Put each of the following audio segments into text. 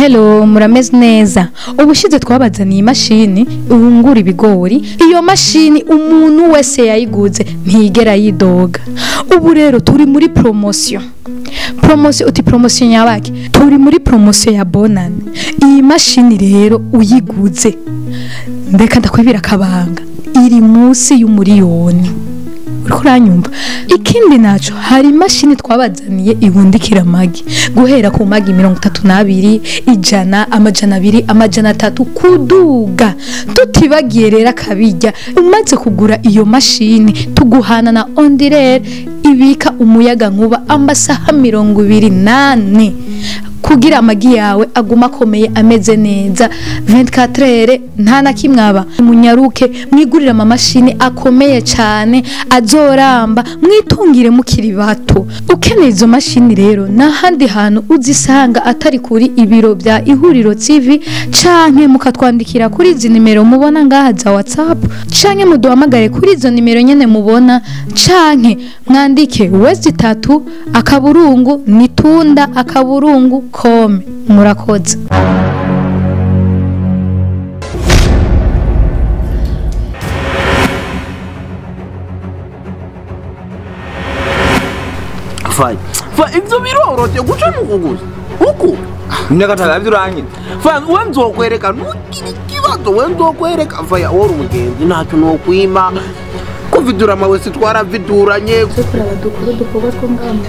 Hello, murameze neza. Ubushize twabazaniye imashini uhungura ibigori. Iyo mashini umuntu wese yayiguze ntigera yidoga. Ubu rero turi muri promotion. Promotion nyabaki? Turi muri promotion ya bonane. Iyi mashini rero uyiguze. Ndeka ndakwibira kabanga. Iri munsi y'umuriyoni. Uriko uranyumva? Ikindi naco hari imashini twabazaniye ibundikira amagi guhera ku magi 32, 100, amajana 2, amajana 3 kuduga. Tutibagiye rero akabijya umaze kugura iyo mashini tuguhana na ondirere ibika umuyaga nkuba amasaha 28 kugira amagi yawe aguma akomeye ameze neza 24 heures nta na kimwaba. Munyaruke mwigurira amamashini akomeye cyane azoramba mwitungire mukiri bato. Ukeneye izo mashini rero nahandi hantu uzisanga atari kuri ibiro bya IHURIRO TV canke mukatwandikira kuri izi nimero mubona ngaha za WhatsApp canke muduhamagare kuri izo nimero nyene mubona canke mwandike west3 akaburungu nitunda akaburungu kome. Murakoze. Fine. Ivyo birorote guca nukuguza. Uku. Nyakatala byuranye. Fine, wenzokwereka nukiri kibazo wenzokwereka faya wori umugenzi ntacyo no kwima. Kuvidura mawese twaraviduranye. Sekura badukuru dukoba two ngamu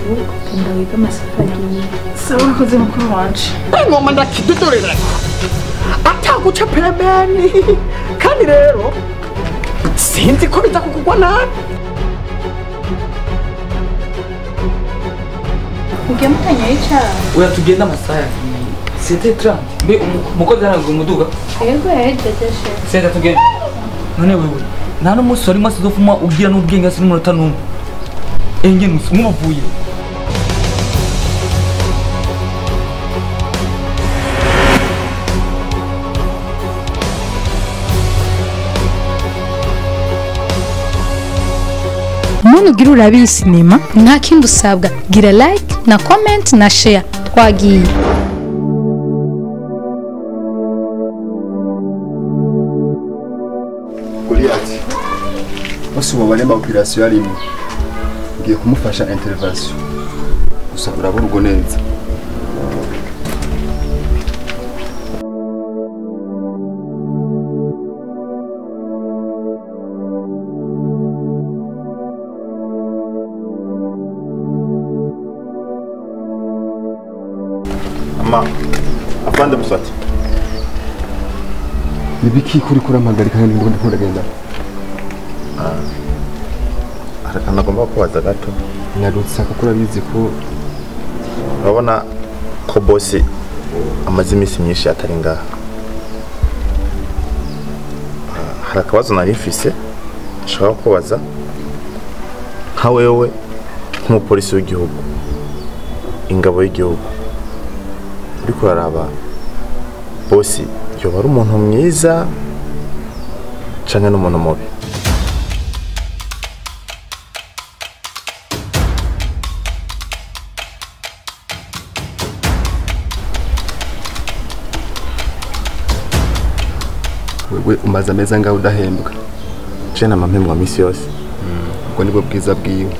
ndawiga amasafagiye. Sawa koze mukuru wanje. Ngoma ndakidudorera. Ataguca pembeni. Kandi rero sinzi ko biza kukugwa nabi. Ugemutanya yicara. Oya tugenda amasaha. C'était 30. Mbe umukozi arango umuduga. Yego yahejeje. Senda tugenda. None wewe. Nta n'umunsi wari maze uzofuma ugira n'ubwenge asi n'umunota n'umwe. Enge nk'umuvuye. Muntu ugira urabiye sinema nta kindi usabwa gira like na comment na share. Twagiye. Goliati. Bose babaremba operation yarimo. Ngiye kumufasha intervention. Gusa urabura ugo neza. Afande Musati. Nibiki kuri kuramagara kandi ndiko ndagenda. Nagomba kubaza gato. Narutsa ko kurabizi ko urabona ko boss amaze iminsi myinshi atari ngaha. Hari akabazo nari mfise nshaka kubaza nka wewe nk'umupolisi w'igihugu, ingabo y'igihugu, uriko uraraba boss yoba ari umuntu mwiza canke n'umuntu mubi? wewe umaze ameza ngaho udahembwa. Je na mpembwa misi yose. Ubwo nibwo bwiza bwiwe.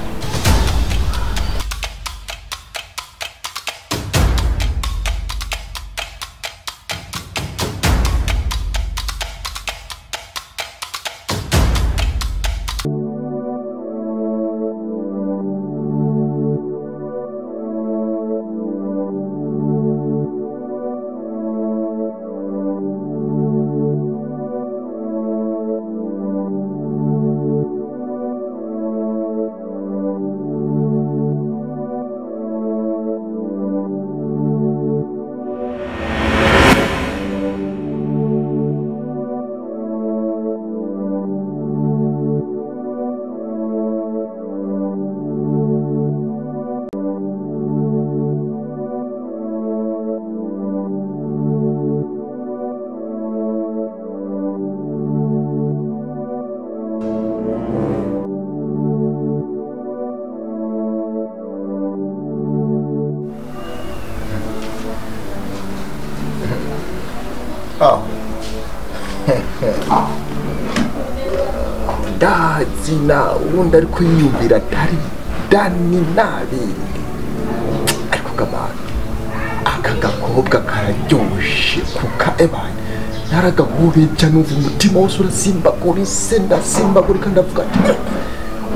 ndazina ubundi ariko yiyumvira atari dani nabindi ariko kabana aka gakobwa kararyoshe kuka ebanye naragahubeja numva umutima wose urasimbagurisa ndasimbagurika ndavuga ati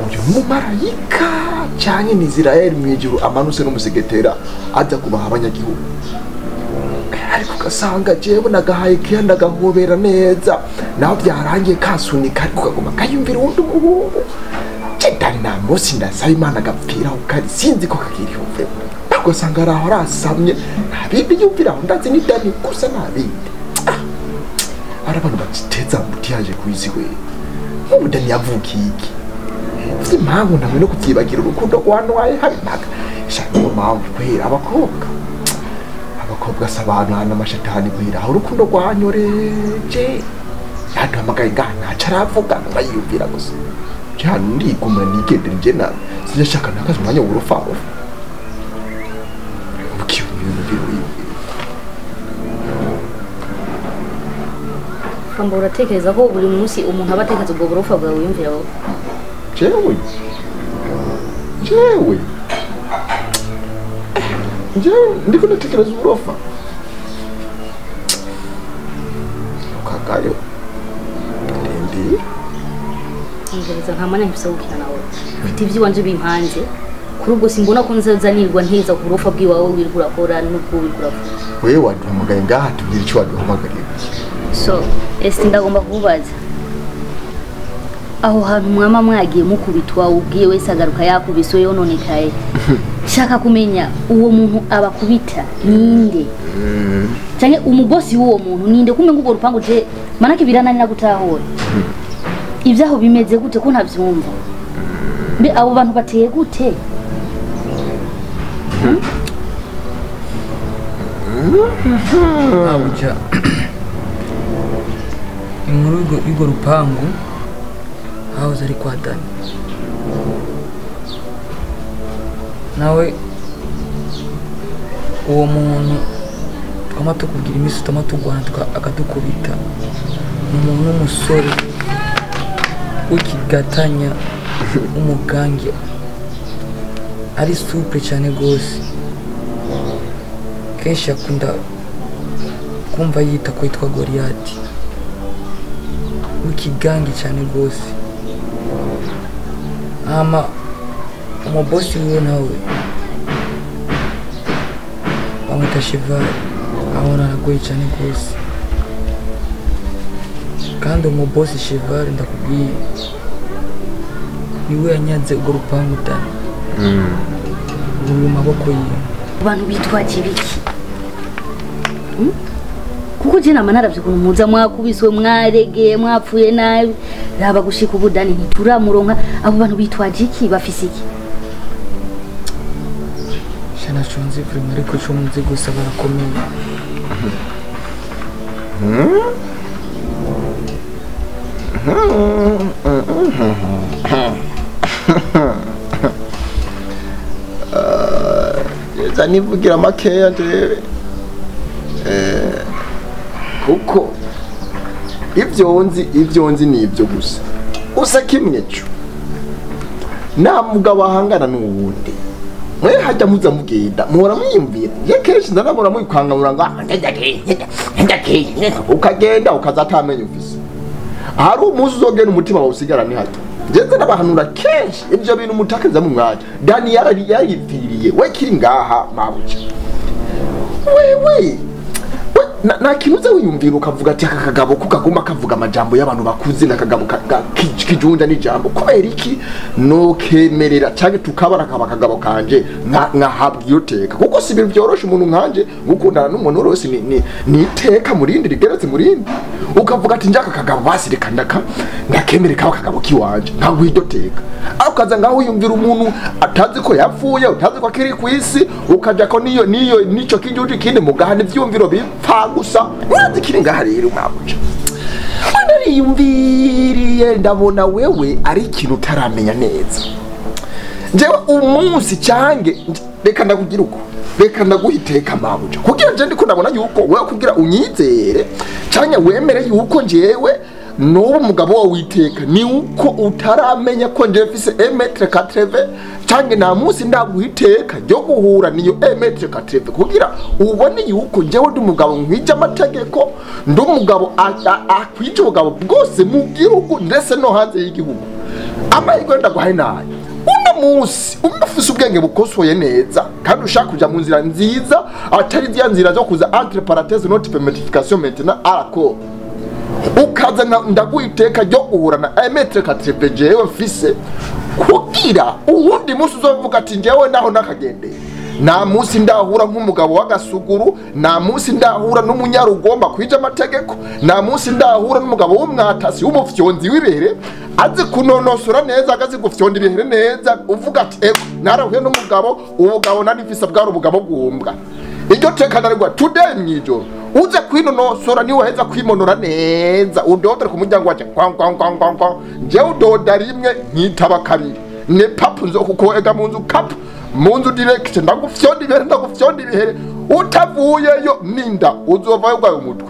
uyu mumarayika cyane ni Israel mwijuru amanuse n'umusegetera aza kubaha abanyagihugu ariko gasanga jewe nagahaye kiyanda gahobera neza naho byarangiye kasunika ariko kagoma kayumvira undi muhungu cetani na musi ndasaba Imana gapfira ukari sinzi ko kakiriho mve ntabwo sanga araho arasamye ntabindi yumvira aho ndazi ni dani gusa ntabindi arabantu batiteza muti yaje kuizi we ubu dani yavukiye iki impamvu namwe no kuvyibagira urukundo rwanwaye hari mpaka shaka mpamvu kwera abakobwa sabana n'amashatani kwera aho urukundo rwanyoreje yaduhamagaye ngana caravuga bayiyumvira gusa cyane ndiguma nigendera nje nawe sinashaka nakaza umwanya w'urufaho Kamba uratekereza ko buri munsi umuntu aba atekereza ubwo burofa bwawe wiyumvira wowe jewe ndiko natekereza uburofa ukagayo ndi ngereza nta mwanya mfise gukina nawe ufite ivyo wanje bimpanze kuri ubwo simbona ko nzazanirwa nteza ku burofa bwiwawe wiriko urakora n'ubwo wiriko urakora wewe waduhamagaye ngaha tubwire icyo waduhamagariye so ndagomba kubaza aho hantu mwama mwagiye mukubitwa ubwiye wese agaruka yakubiswe yononekaye shaka kumenya uwo muntu abakubita ninde cyane umubosi w'uwo muntu ninde kumwe ngo urupango je manake birananira gutahora ivyaho bimeze gute ko ntavyumva mbe abo bantu bateye gute abuja inkuru y'urwo rupangu hahoze ari kwa Dani nawe uwo muntu twama tukubwira imisi twama tugwana akadukubita umuntu w'umusore w'ikigatanya umugange ari supre cyane gose kenshi akunda kumva yita ko yitwa Goliati w'ikigangi cyane gose ama umubosi wiwe nawe bamwita Shivari abona aragoye cyane gose kandi umubosi Shivari ndakubwiye niwe yanyaze urwo rupangu Dani mu maboko yiwe abantu bitwaje ibiki kuko je namanara kuntu muza mwakubiswe mwaregeye mwapfuye nabi raba gushika ubudani ntituramuronka abo bantu bitwaje iki bafise iki shana chonzi prima ariko cyo munzi gusa barakomeye nivugira makeya nje kuko ibyo nzi ni ibyo gusa usa kimwe cyo nta mugabo ahangana n'uwundi mwe hajya muza mugenda muhora mwiyumvira ye kenshi ndanabura mwikwangabura ngo ukagenda ukazatamenya ufise hari umunsi uzogenda umutima wawe usigara ni hato ngeze n'abahanura kenshi ibyo bintu mutakeza mu mwanya Dani yarayipfiriye we kiri ngaha mabuja wewe na kinuza wiyumvira ukavuga ati aka kagabo kukaguma kavuga amajambo y'abantu bakuze na kagabo kijunja n'ijambo kubera iki no kemerera cyane tukabara kagabo kanje nka habyoteka kuko si ibintu byoroshe umuntu nkanje gukundana n'umuntu wese ni iteka murindi rigeretse murindi ukavuga ati njaka kagabo basirikandaka ngakemereka kagabo kiwanje nkagwidoteka aho kaza ngaho yumvira umuntu atazi ko yapfuye utazi ko akiri ku isi ukaja ko nico kijunja kindi mugahana ivyumviro bipfa gusa mwazi kiri ngaha rero mwabuja nariyumviriye ndabona wewe ari ikintu utaramenya neza jewe umunsi cyange reka ndakugira uko reka ndaguhiteka mabuja kugira nje ndiko ndabona yuko wewe kugira unyizere cyane wemere yuko njewe n'ubu umugabo wawe witeka ni uko utaramenya ko nje mfise 1m80 cyangwa nta munsi ndaguhiteka ryo guhura niyo 1m80 kugira ubone yuko njyewe ndi umugabo nkwije amategeko ndi umugabo akwije ubugabo bwose mu gihugu ndetse no hanze y'igihugu amahirwe ndaguhaye nayo uno munsi umufise ubwenge bukosoye neza kandi ushaka kuja mu nzira nziza atari zya nzira zo kuza entre parenthèses not permetification maintenant à l'accord ukaza ndaguhiteka ryo guhura na 1m80 jewe mfise kugira uwundi munsi uzovuga ati njyewe naho nakagendeye nta munsi ndahura nk'umugabo w'agasuguru nta munsi ndahura n'umunyarugomba kwije amategeko nta munsi ndahura n'umugabo w'umwatasi w'umufyonzi w'ibihere azi kunonosora neza agazi gufyonda ibihere neza uvuga ati ego narahuye n'umugabo ubugabo nari mfise bwari ubugabo bwumbwa iryo teka narigwa today mwijoro uze kwinonosora niwe heza kwimonora neza udodere ku muryango waje kwang je udoda rimwe nkitaba kabiri ne papu nzo kukoega munzu kapu munzu direct ndagufyonda ibihere utavuyeyo ninda uzovayo gwayo umutwe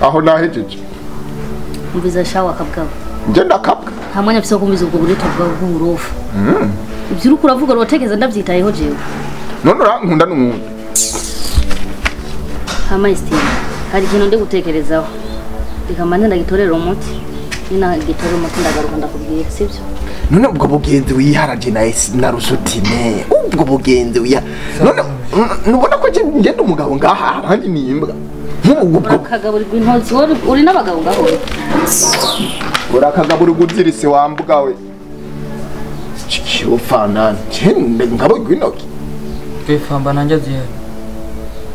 aho nahejeje umviza shawa kabwa nje ndakabwa hamwe nafise kumviza ubwo burito bwawe bw'uburofu ibyo uri kuravuga rotegeza ndavyitayeho jewe none urankunda n'umuntu Hamaistin, hari ikintu ndi gutekerezaho. Rikamanze ndagitorera umuti. Nina gitorera umuti ndagaruka ndakubwira, sibyo? None ubwo bugenzi wiharaje na rusutine. Ubwo bugenzi wiya. None nubona ko ngende umugabo ngaha abandi nimbwa. Nk'ubwo akagaburirwa intozi uri n'abagabo ngaho. Urakagaburirwa uzirise wambuga we. Chikirofana, chende ngabo gwinoki. Kwefamba nanje zihe.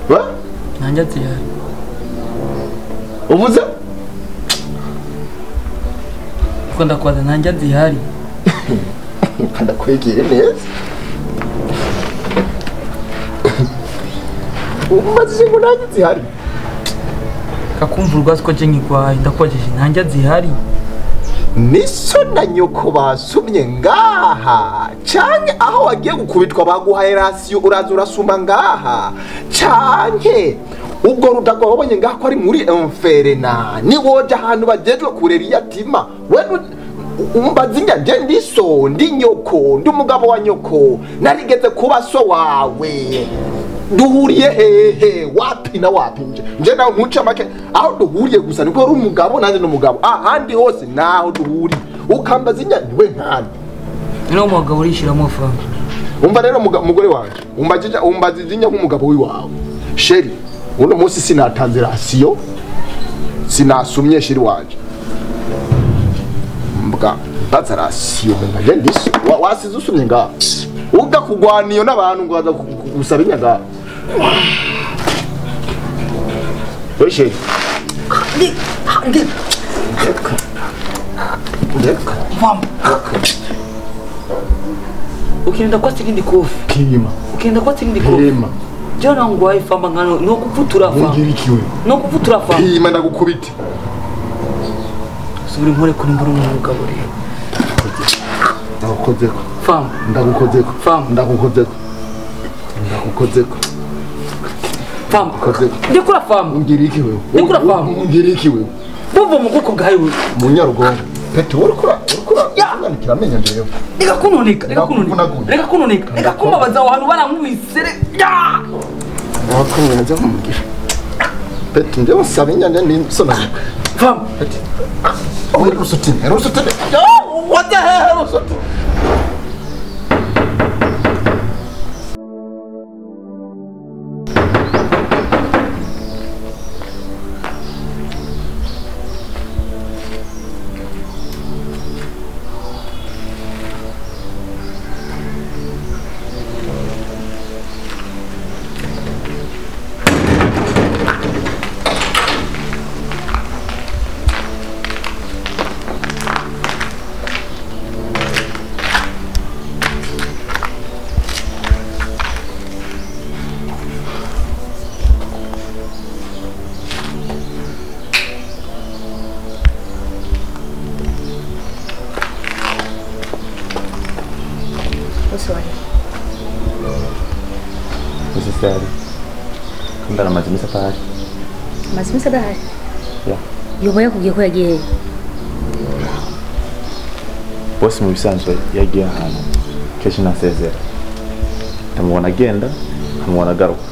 Wa? Nanje zihe. Uvuze? Kwenda kwaza nanje zihari. Kanda kwegere neza. Umaze ngo nanje zihari. Kakumvurwa siko je ngikwaye ndakwajeje nanje zihari. Niso na nyoko basumye ngaha canke aho wagiye gukubitwa baguhaye rasiyo uraza urasuma ngaha canke ubwo rudago wabonye ngaha ko ari muri enferena ni woja ahantu bagejwe kurera iyatima we umbazinya je ndiso ndi nyoko ndi umugabo wa nyoko narigeze kuba so wawe duhuriye hehe wapi na wapi nje nawe muca make aho duhuriye gusa niko ari umugabo nanjye n'umugabo ahandi hose naho duhuriye ukambaza inyani we nkani no mugabo urishiramo amafaranga umva rero mugore wanje umbaza inya nk'umugabo wiwawe sheri uno munsi sinatanze rasiyo sinasumye sheri wanje mbwa baza rasiyo ngaje ndiso wasize usumye ngaha uga kugwaniyo n'abantu ngo baza gusaba inyaga Oye, ukienda kwa sikindi kofi Kima. Ukienda kwa sikindi kofi Kima. Jona ngwaye famba ngano no kuvutura fa. Ngirikiwe. No kuvutura fa. Kima ndagukubita. Subiri nkore kuri mburu umugabo rero. Ndagukozeko. Fam. Ndagukozeko. Fam. Ndagukozeko. Ndagukozeko. Fam. Ndikura fam. Ngirikiwe. Ndikura fam. Ngirikiwe. Bobo mugoko gayo. Munyarugongo. Pete urukura. Urukura menya njeyo. Reka kunoneka. Reka kumbabaza ahantu baramwisere. Ya! Wakumwe nje kumugisha. Pete nje usabenya ndi sona. Fam. Pete. Oh, rusutine. Yo, what the hell? Rusutine. Usisali. Kunda na mazimisa pahali. Mazimisa dahari. Yoba yakubwiye ko yagiye bose mu bisanzwe yagiye ahantu kenshi nasezera ndamubona agenda nkamubona agaruka.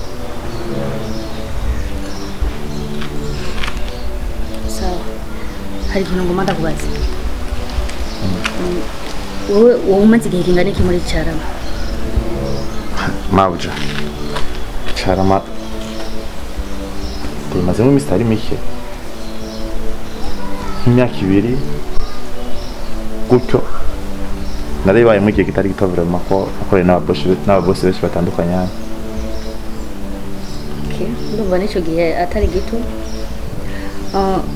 sawa hari ikintu ngomba ndakubaza wowe umaze igihe kingana iki muri Carama? Mabuja Carama tumaze mu mistari mike nk'imyaka 2 gutyo narayibaye mu gihe kitari gito vraiment ko akorera n'ababosi benshi batandukanye hano. Okay, ndumva n'icyo gihe atari gito.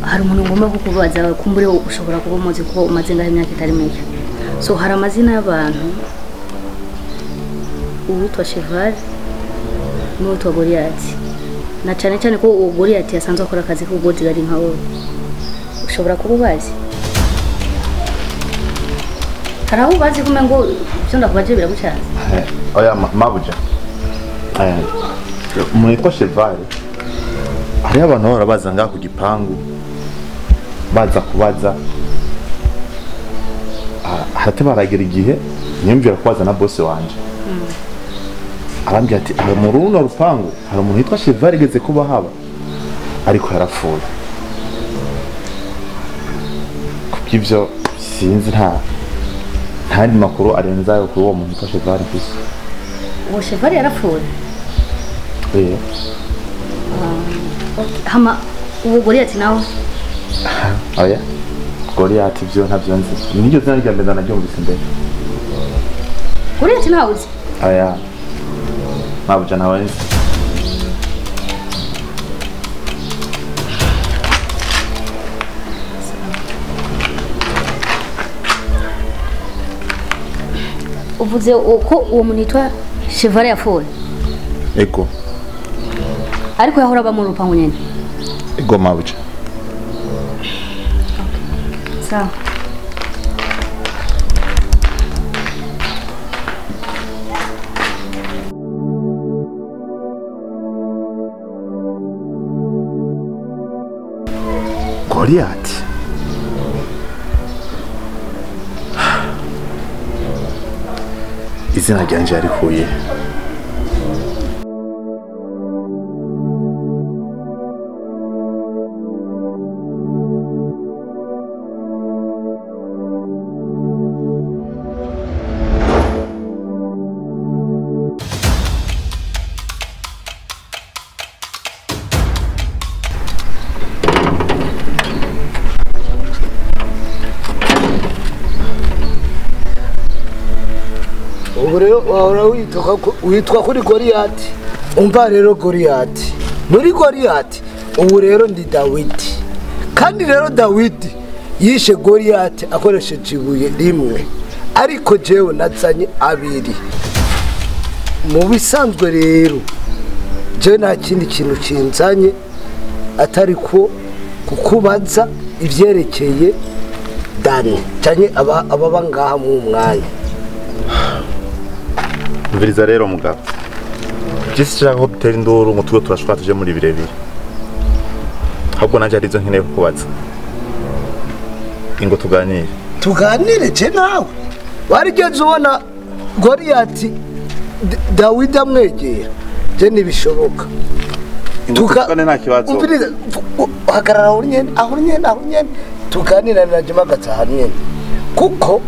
Hari umuntu ngomba kukubaza kumbure ushobora kuba umuzi ko umaze ngaho imyaka itari mike. So hari amazina y'abantu uwitwa Cheval n'uwitwa Goliati, na cyane cyane ko uwo Goliati yasanzwe akora akazi k'ubwodigari nka wowe, ushobora kuba ubazi? Hari aho ubazi kumenya ngo ibyo ndakubaje biragucanze? Oya Mabuja, umuntu yitwa Cheval hari abantu bahora baza ngaho ku gipangu baza kubaza hati baragira igihe nyumvira kubaza na boss wanje arambye ati mu runo rupangu hari umuntu yitwa Cheval igeze kuba haba ariko yarapfuye. Kubw'ivyo sinzi ntandi makuru arenzayo kuri uwo muntu yitwa Cheval gusa. Uwo Cheval yarapfuye? Hama uwo Goliati nawe? Oya Goliati byo ntavyo nzi, niryo zina rya mbere naryumvise mbere. Goliati nawe uzi? Oya Mabuja nawe nzi. Uvuze ko uwo muntu yitwa Cheval yapfuye? Ego. Ariko yahora aba mu rupangu nyene? Ego Mabuja. Sawa. Goliati izina ryanje yarikuye witwa kuri Goliati. Umva rero Goliati, muri Goliati ubu rero ndi Dawidi, kandi rero Dawidi yishe Goliati akoresheje ibuye rimwe, ariko jewe nazanye 2. Mu bisanzwe rero je nta kindi kintu kinzanye atari ko kukubaza ivyerekeye Dani cyane ababa ngaha mu mwanya. Mviriza rero mugabo, gisi cyangwa hoteli induru ngo tuwe turashobora tuje muri birebire, ahubwo nanje arizo nkeneye kukubaza ingo tuganire je nawe. Warigeze ubona Goliati Dawidi amwegera? Je nibishoboka tukane nta kibazo. Umviriza hagarara aho nyene tuganira na jema gatahana nyene, kuko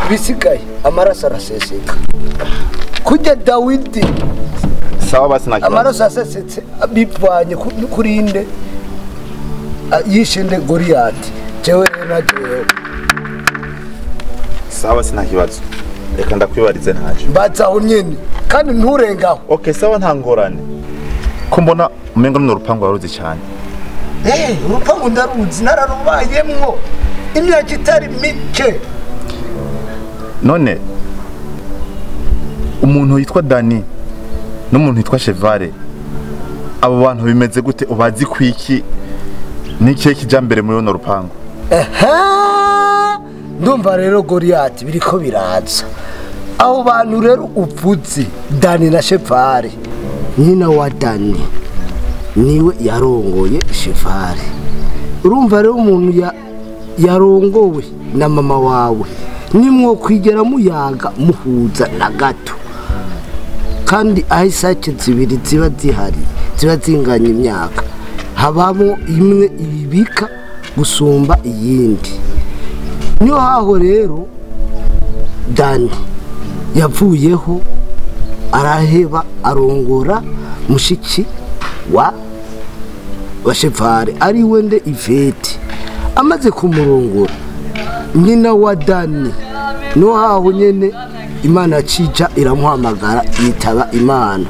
bisigaye amaraso araseseka kujya Dawidi. Sawa basi nta kibazo. Amaraso asesetse bivanye kurinde yishinde Goliati. Jewe nagiye. Sawa sina kibazo, reka ndakwibarize ntaje mbaza aho nyene kandi nturengaho. Okay sawa nta ngorane, ko mbona umengo no rupangu waruzi cyane. Urupangu ndaruzi, nararubayemwo imyaka itari mike. None umuntu yitwa Dani n'umuntu yitwa Cheval, abo bantu bimeze gute? Ubazi kwiki n'ikihe kijambere muri no rupangu? Ndumva rero Goliati biriko biraza. Abo bantu rero uvuze Dani na Cheval, nyina wa Dani niwe yarongoye Cheval, urumva rero umuntu yarongowe na mama wawe nimwo kwigera muyaga muhuza na gato kandi aho isake zibiri ziba zihari ziba zinganya imyaka habamo imwe ibika gusumba iyindi niyo haho rero Dani yavuyeho araheba arongora mushiki wa Shevare ari wende Ivete amaze kumurongora nyina wa Dani no haho nyene Imana cija iramuhamagara yitaba Imana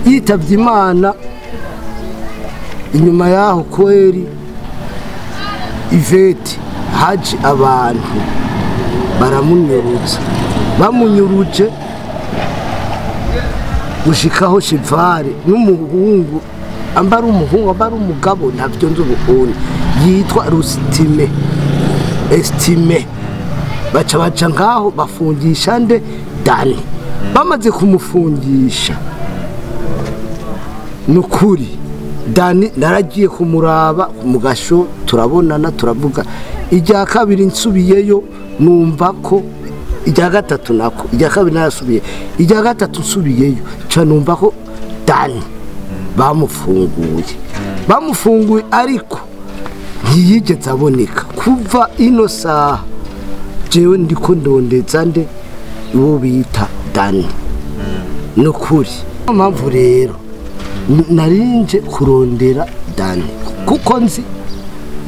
yitavye Imana inyuma yaho kweri Ivete haji abantu baramunyurutse bamunyuruje gushikaho Shevare n'umuhungu ambara umuhungu ambara umugabo ntavyo nzo bukundi yitwa Estime baca ngaho bafungisha nde Dani bamaze kumufungisha nukuri Dani naragiye kumuraba mu gasho turabonana turavuga ijya kabiri nsubiyeyo numva ko ijya gatatu nako ijya kabiri narasubiye ijya gatatu nsubiyeyo ca numva ko Dani bamufunguye ariko ntiyigeze aboneka kuva ino saha jewe ndiko ndondeza nde uwo bita Dani nukuri mpamvu rero narinje kurondera Dani kuko nzi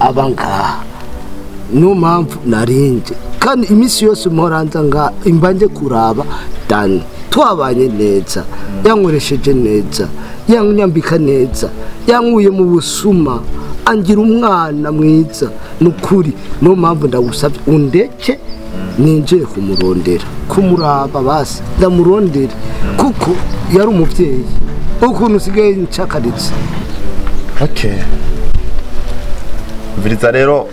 abangaha no mpamvu narinje kandi imisi yose muhoranza nga imbanje kuraba Dani twabanye neza yankoresheje neza yannyambika neza yankuye mu busuma angira umwana mwiza nukuri no mpamvu ndagusabye undeke ninjiye kumurondera kumuraba basi ndamurondera kuko yari umuvyeyi ukuntu usigaye ncakaritse. Okay, viriza rero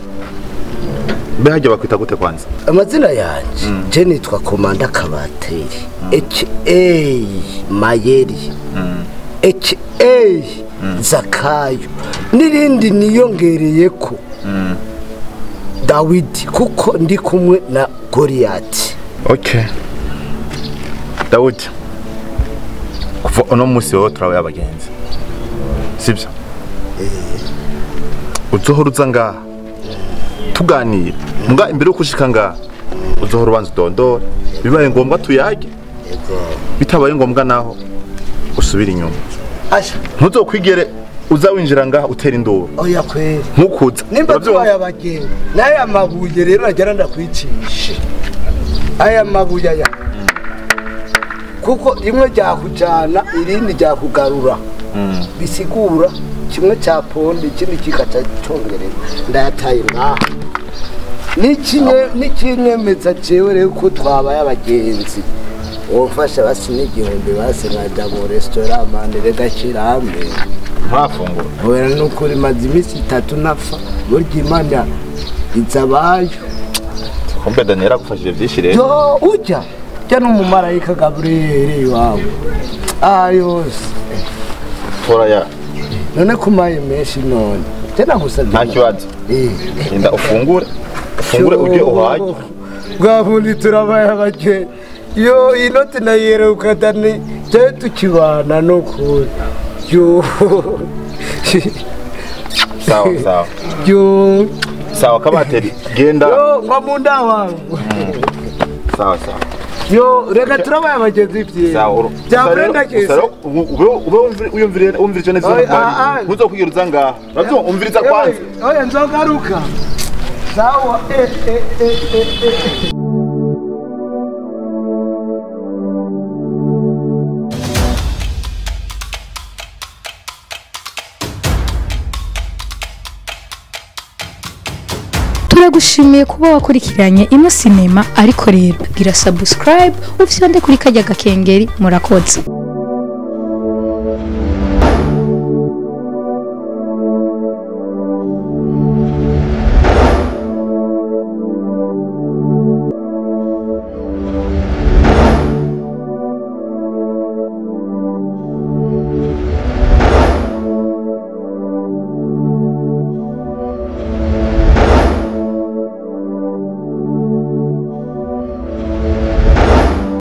behajya bakwita gute kwanza? Amazina yanje je nitwa Komanda Kabateri HA Mayeri HA Zakayo nirindi niyongereyeko Dawidi kuko ndi kumwe na Goliati. Okay, Dawidi kuva ono musi wo turawe abagenzi sibyo uzohora uzanga tuganira mbwa imbere yo kushika nga uzohora ubanza udondora bibaye ngombwa tuyage bitabaye ngombwa naho usubira inyuma ntuzokwigere uza winjira nga utera induru. Oya kweri nkukuza nimba tubaye abagenzi naye amabuye rero najya ndakwicisha aya mabuye aya kuko imwe ryakujana irindi ryakugarura bisigura kimwe cya ponde ikindi kikaca cyongereza ndayataye ngaha n'ikinyemeza jewe rero ko twabaye abagenzi wofasha basi n'igihumbi basi nkajya mu restaurant mandere gashyirambe ntafungura wera n'ukuri maze iminsi 3 napfa burya Imana izabayo kombe Daniel agufashije byinshi rero yo ujya n'umumarayika Gabriel wawe ayose toraya none kumaye menshi none tena gusabye nta kibazo inda ufungure uje uhaye bwabundi turabaye abake yo inote na yeruka Dani je tukibana no kuri yo sawa yo sawa Kabateri genda yo ngamunda wangu sawa yo rega turabaye abagenzi bye sawa Brenda kese ube uyumvire neza bari ntuzokwigira uzanga nabyo umviriza kwanza oya nzogaruka sawa turagushimiye kuba wakurikiranye ino sinema ariko rero gira subscribe ufyonde kuri kajya gakengeri murakoze.